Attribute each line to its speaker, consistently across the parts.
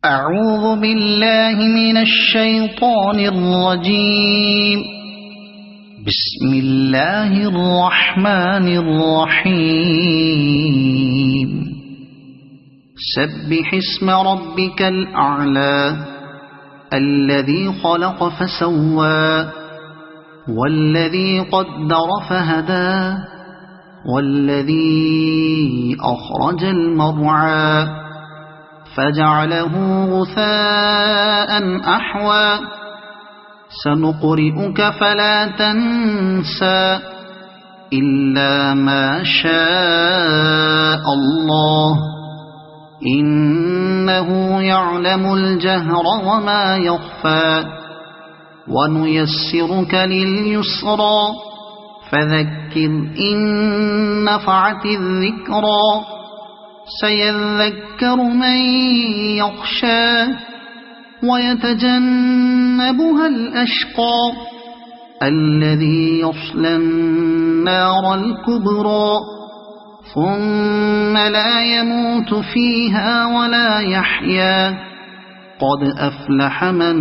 Speaker 1: أعوذ بالله من الشيطان الرجيم. بسم الله الرحمن الرحيم. سبح اسم ربك الأعلى الذي خلق فسوى والذي قدر فهدى والذي أخرج المرعى فجعله غثاء أحوى سنقرئك فلا تنسى إلا ما شاء الله إنه يعلم الجهر وما يخفى ونيسرك لليسرى فذكر إن نفعت الذكرى سيذكر من يخشى ويتجنبها الأشقى الذي يصلى النار الكبرى ثم لا يموت فيها ولا يحيا قد أفلح من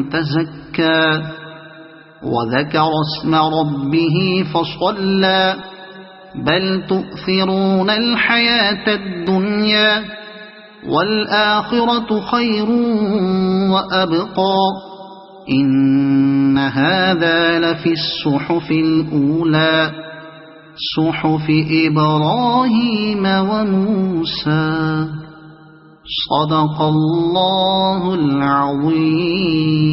Speaker 1: تزكى وذكر اسم ربه فصلى بل تؤثرون الحياة الدنيا والآخرة خير وأبقى إن هذا لفي الصحف الأولى صحف إبراهيم وموسى صدق الله العظيم.